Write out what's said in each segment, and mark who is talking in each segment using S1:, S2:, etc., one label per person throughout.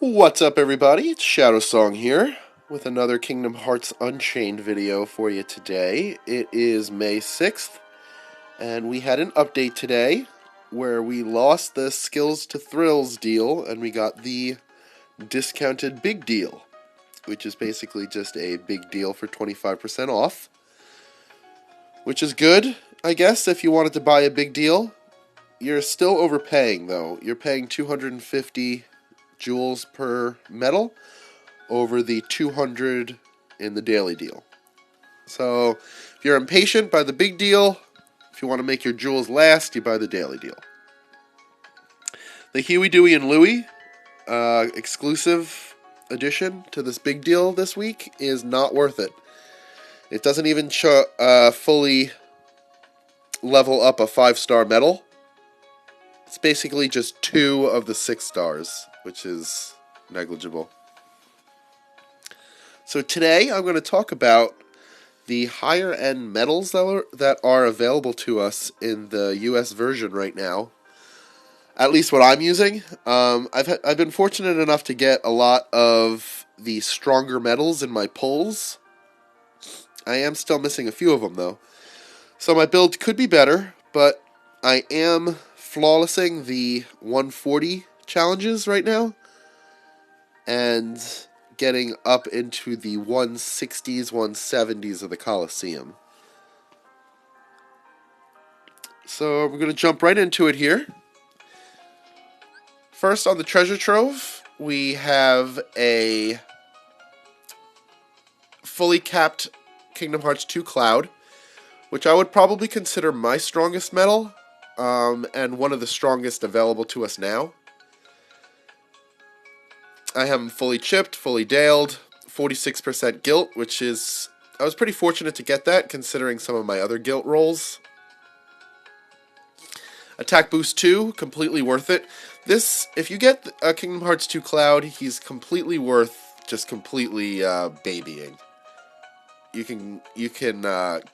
S1: What's up, everybody? It's Shadow Song here with another Kingdom Hearts Unchained video for you today. It is May 6th, and we had an update today where we lost the Skills to Thrills deal and we got the discounted big deal, which is basically just a big deal for 25% off, which is good, I guess, if you wanted to buy a big deal. You're still overpaying, though. You're paying 250 jewels per medal over the 200 in the daily deal. So, if you're impatient, buy the big deal. If you want to make your jewels last, you buy the daily deal. The Huey, Dewey, and Louie exclusive addition to this big deal this week is not worth it. It doesn't even fully level up a 5-star medal. It's basically just 2 of the 6 stars, which is negligible. So today I'm going to talk about the higher end medals that are available to us in the US version right now. At least what I'm using. I've been fortunate enough to get a lot of the stronger medals in my pulls. I am still missing a few of them though. So my build could be better, but I am flawlessing the 140 challenges right now and getting up into the 160s, 170s of the Coliseum. So we're going to jump right into it here. First, on the treasure trove, we have a fully capped Kingdom Hearts 2 Cloud, which I would probably consider my strongest medal, and one of the strongest available to us now. I have him fully chipped, fully daled, 46% gilt, which is... I was pretty fortunate to get that, considering some of my other gilt rolls. Attack Boost 2, completely worth it. This, if you get a Kingdom Hearts 2 Cloud, he's completely worth just completely babying. You can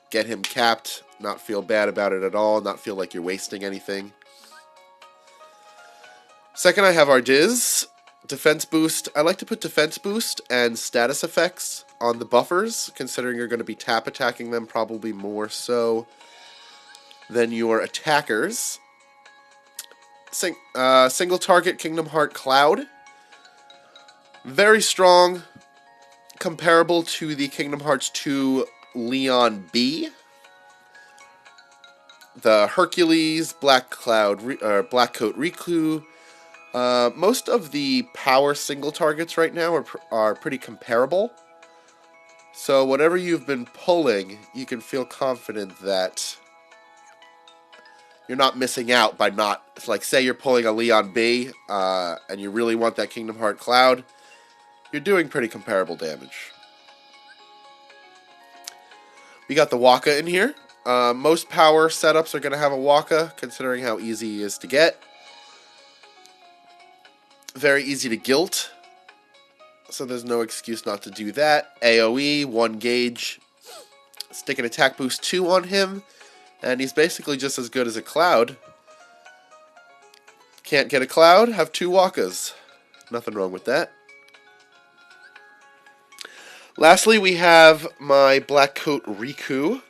S1: get him capped, not feel bad about it at all, not feel like you're wasting anything. Second, I have our Diz. Defense boost. I like to put defense boost and status effects on the buffers, considering you're going to be tap attacking them probably more so than your attackers. Single target Kingdom Heart Cloud. Very strong, comparable to the Kingdom Hearts 2 Leon B. The Hercules, Black Coat Riku. Most of the power single targets right now are pretty comparable. So whatever you've been pulling, you can feel confident that you're not missing out by not... Like, say you're pulling a Leon B, and you really want that Kingdom Heart Cloud, you're doing pretty comparable damage. We got the Waka in here. Most power setups are going to have a Waka, considering how easy he is to get. Very easy to gilt, so there's no excuse not to do that. AoE, 1 gauge. Stick an attack boost 2 on him, and he's basically just as good as a Cloud. Can't get a Cloud? Have 2 Wakas. Nothing wrong with that. Lastly, we have my Black Coat Riku.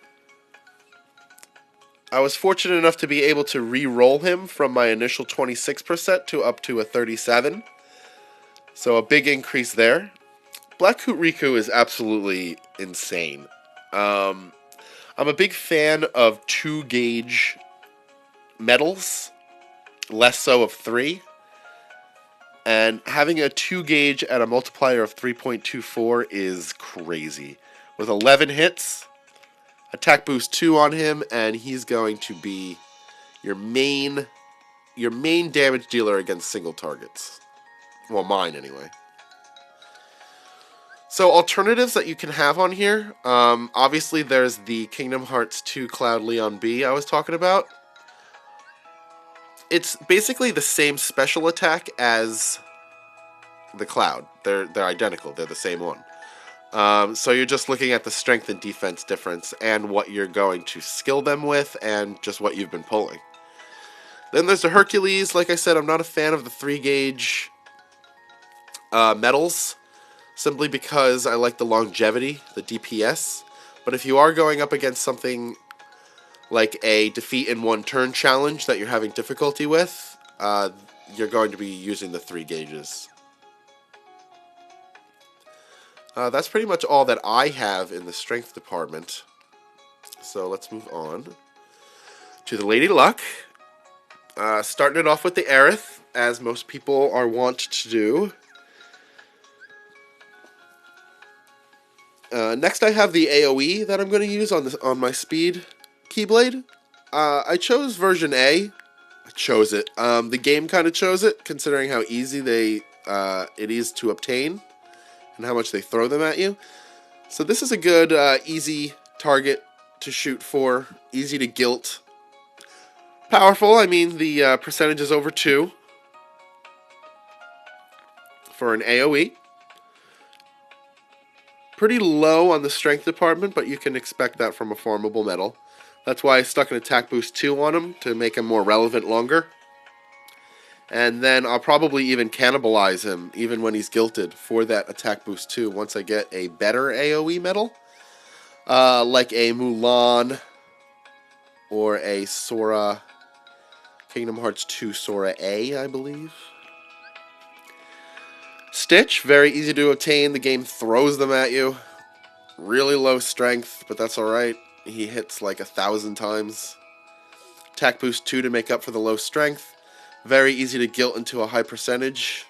S1: I was fortunate enough to be able to re-roll him from my initial 26% to up to a 37%. So a big increase there. Black Coat Riku is absolutely insane. I'm a big fan of 2 gauge medals, less so of 3. And having a 2 gauge at a multiplier of 3.24 is crazy. With 11 hits, attack boost 2 on him, and he's going to be your main damage dealer against single targets. Well, mine anyway. So alternatives that you can have on here, obviously there's the Kingdom Hearts 2 Cloud Leon B I was talking about. It's basically the same special attack as the Cloud. They're identical. They're the same one. So you're just looking at the strength and defense difference and what you're going to skill them with and just what you've been pulling. Then there's the Hercules. Like I said, I'm not a fan of the 3 gauge metals, simply because I like the longevity, the DPS. But if you are going up against something like a defeat in one turn challenge that you're having difficulty with, you're going to be using the 3 gauges. That's pretty much all that I have in the strength department. So let's move on to the Lady Luck. Starting it off with the Aerith, as most people are wont to do. Next I have the AoE that I'm going to use on my speed keyblade. I chose version A. I chose it. The game kind of chose it, considering how easy it is to obtain and how much they throw them at you. So this is a good, easy target to shoot for, easy to guilt. Powerful, I mean, the percentage is over 2 for an AoE. Pretty low on the strength department, but you can expect that from a formable metal. That's why I stuck an attack boost 2 on him, to make him more relevant longer. And then I'll probably even cannibalize him, even when he's guilted, for that attack boost 2 once I get a better AoE metal. Like a Mulan or a Sora, Kingdom Hearts 2 Sora A, I believe. Stitch, very easy to obtain. The game throws them at you. Really low strength, but that's alright. He hits like 1,000 times. Attack boost 2 to make up for the low strength. Very easy to guilt into a high percentage.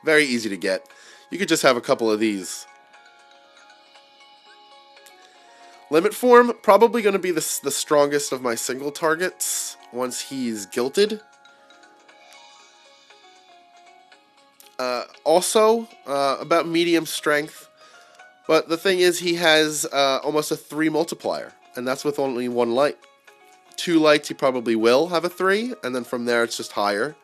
S1: Very easy to get. You could just have a couple of these. Limit Form, probably going to be the strongest of my single targets once he's guilted. Also, about medium strength. But the thing is, he has almost a 3 multiplier, and that's with only 1 light. 2 lights, he probably will have a 3, and then from there it's just higher.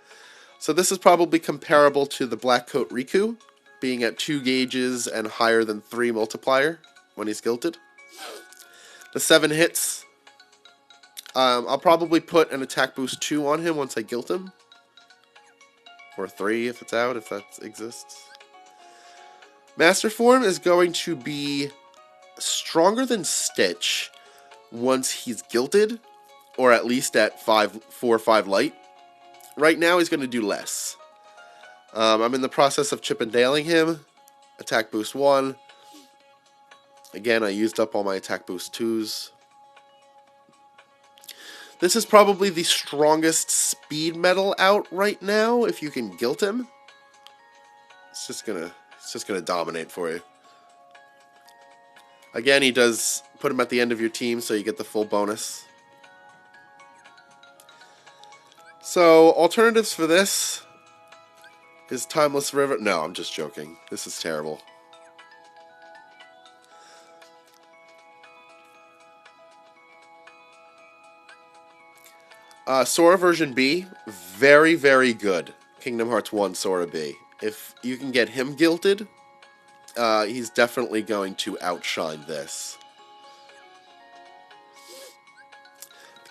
S1: So this is probably comparable to the Black Coat Riku, being at 2 gauges and higher than 3 multiplier when he's guilted. The 7 hits, I'll probably put an attack boost 2 on him once I guilt him. Or 3 if it's out, if that exists. Master Form is going to be stronger than Stitch once he's guilted, or at least at 4 or 5 light. Right now he's going to do less. I'm in the process of Chippendailing him. Attack boost 1. Again, I used up all my attack boost 2s. This is probably the strongest speed metal out right now, if you can guilt him. It's just gonna dominate for you. Again, he does put him at the end of your team, so you get the full bonus. So, alternatives for this is Timeless River. No, I'm just joking. This is terrible. Sora version B, very, very good. Kingdom Hearts 1 Sora B. If you can get him guilted, he's definitely going to outshine this.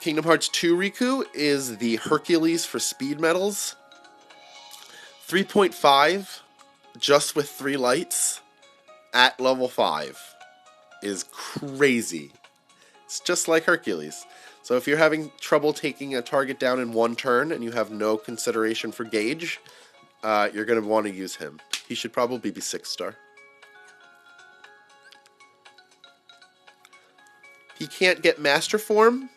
S1: Kingdom Hearts 2 Riku is the Hercules for speed metals. 3.5, just with 3 lights, at level 5, is crazy. It's just like Hercules. So if you're having trouble taking a target down in 1 turn and you have no consideration for gauge, you're going to want to use him. He should probably be 6-star. He can't get Master Form,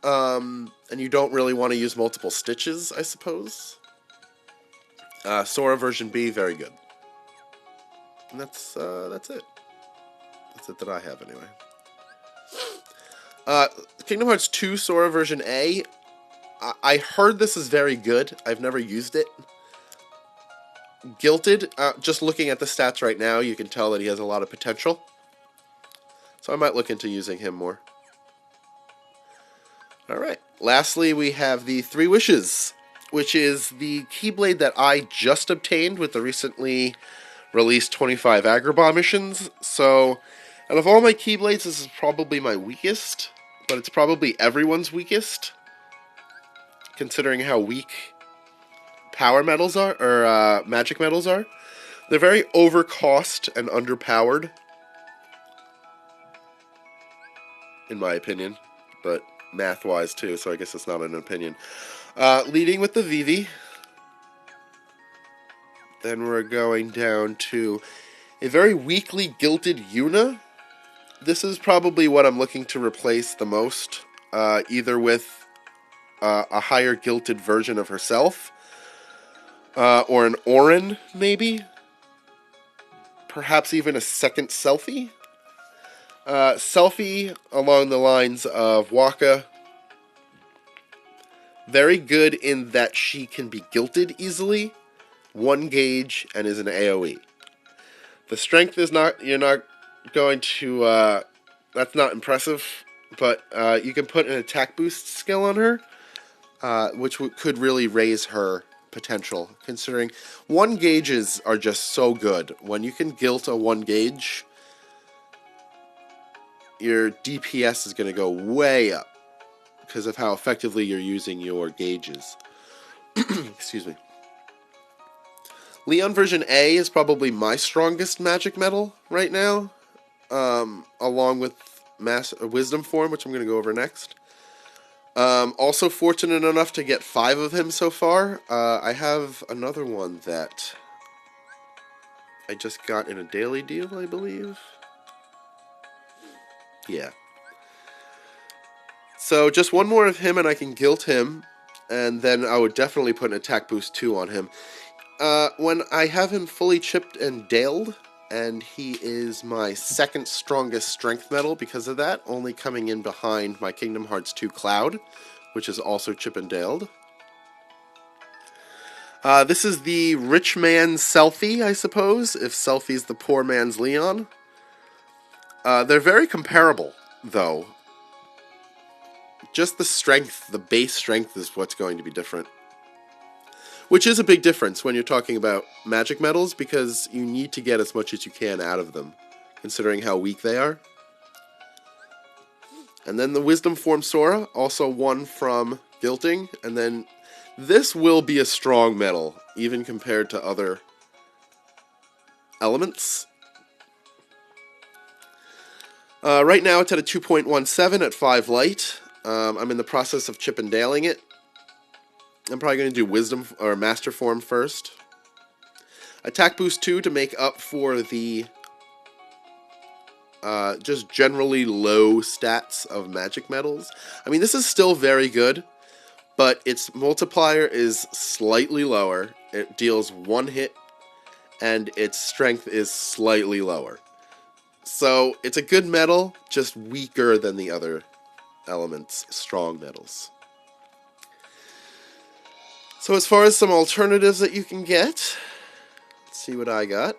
S1: and you don't really want to use multiple Stitches, I suppose. Sora version B, very good. And that's it. That's it that I have, anyway. Kingdom Hearts 2 Sora version A, I heard this is very good. I've never used it. Guilted, just looking at the stats right now, you can tell that he has a lot of potential. So I might look into using him more. Alright, lastly we have the 3 Wishes, which is the keyblade that I just obtained with the recently released 25 Agrabah missions. So, out of all my keyblades, this is probably my weakest, but it's probably everyone's weakest, considering how weak power medals are, or magic medals are. They're very overcost and underpowered, in my opinion, but math-wise too, so I guess it's not an opinion. Leading with the Vivi. Then we're going down to a very weakly gilted Yuna. This is probably what I'm looking to replace the most, either with a higher gilted version of herself, or an Orin, maybe? Perhaps even a second Selfie? Selfie along the lines of Waka. Very good in that she can be gilted easily, 1 gauge, and is an AoE. The strength is not, you're not going to, that's not impressive, but you can put an attack boost skill on her, which could really raise her potential, considering 1 gauges are just so good. When you can gilt a 1 gauge, your DPS is going to go way up because of how effectively you're using your gauges. Excuse me. Leon version A is probably my strongest magic metal right now, along with Wisdom form, which I'm going to go over next. Also fortunate enough to get 5 of him so far. I have another one that I just got in a daily deal, I believe. Yeah. So just 1 more of him and I can gilt him, and then I would definitely put an attack boost 2 on him. When I have him fully chipped and daled, and he is my 2nd strongest strength medal because of that, only coming in behind my Kingdom Hearts 2 Cloud, which is also chip and daled. This is the rich man's Selfie, I suppose, if Selfie's the poor man's Leon. They're very comparable, though. Just the strength, the base strength is what's going to be different. Which is a big difference when you're talking about magic medals, because you need to get as much as you can out of them, considering how weak they are. And then the Wisdom form Sora, also 1 from gilting, and then this will be a strong medal, even compared to other elements. Right now it's at a 2.17 at 5 light. I'm in the process of chip and daling it. I'm probably going to do Wisdom or Master Form first. Attack Boost 2 to make up for the just generally low stats of magic medals. I mean, this is still very good, but its multiplier is slightly lower. It deals 1 hit, and its strength is slightly lower. So it's a good medal, just weaker than the other elements' strong medals. So as far as some alternatives that you can get, let's see what I got.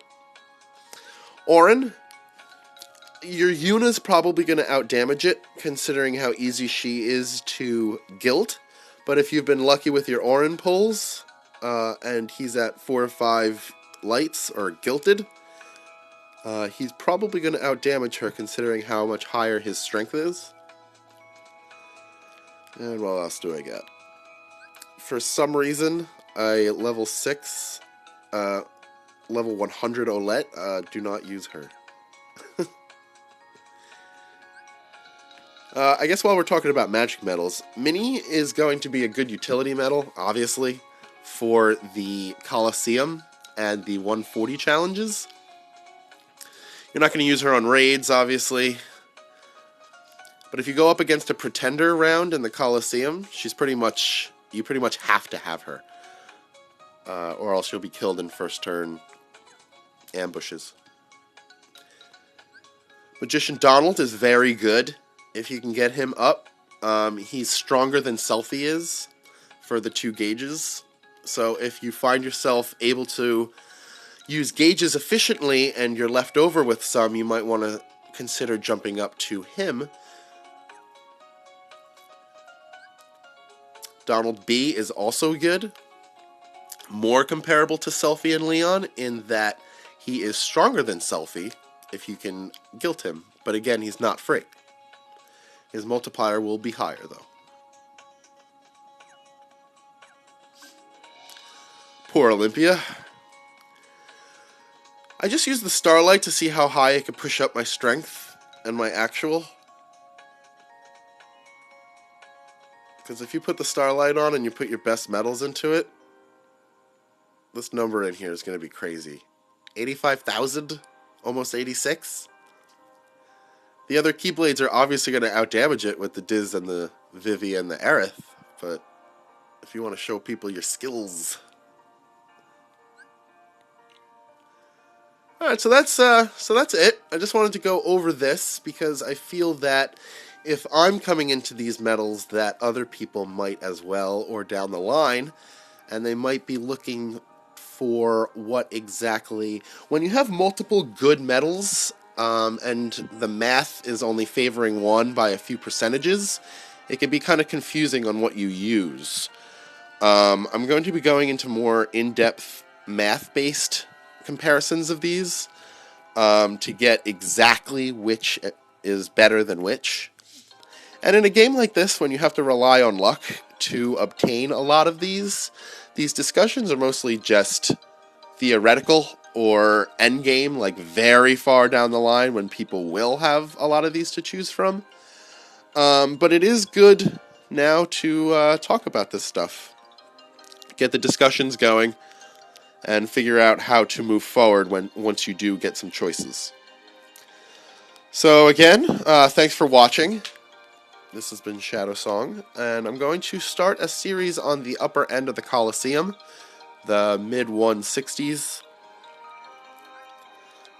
S1: Orin, your Yuna's probably going to outdamage it, considering how easy she is to gilt. But if you've been lucky with your Orin pulls, and he's at 4 or 5 lights, or gilted, he's probably going to outdamage her, considering how much higher his strength is. And what else do I got? For some reason, a level 6, level 100 Olette, do not use her. I guess while we're talking about magic medals, Mini is going to be a good utility medal, obviously, for the Coliseum and the 140 challenges. You're not going to use her on raids, obviously. But if you go up against a pretender round in the Coliseum, she's pretty much... You pretty much have to have her, or else you'll be killed in first turn ambushes. Magician Donald is very good if you can get him up. He's stronger than Selfie is for the 2 gauges. So if you find yourself able to use gauges efficiently and you're left over with some, you might want to consider jumping up to him. Donald B is also good. More comparable to Selfie and Leon in that he is stronger than Selfie if you can gilt him. But again, he's not free. His multiplier will be higher, though. Poor Olympia. I just used the starlight to see how high I could push up my strength and my actual. Because if you put the starlight on and you put your best metals into it, this number in here is going to be crazy. 85,000? Almost 86? The other keyblades are obviously going to outdamage it with the Diz and the Vivi and the Aerith, but if you want to show people your skills. Alright, so that's it. I just wanted to go over this because I feel that if I'm coming into these medals that other people might as well, or down the line, and they might be looking for what exactly... When you have multiple good medals, and the math is only favoring one by a few percentages, it can be kind of confusing on what you use. I'm going to be going into more in-depth math-based comparisons of these to get exactly which is better than which. And in a game like this, when you have to rely on luck to obtain a lot of these discussions are mostly just theoretical or endgame, like very far down the line when people will have a lot of these to choose from. But it is good now to talk about this stuff, get the discussions going, and figure out how to move forward once you do get some choices. So again, thanks for watching. This has been Shadow Song, and I'm going to start a series on the upper end of the Coliseum, the mid-160s,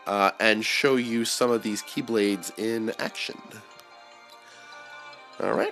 S1: and show you some of these keyblades in action. Alright.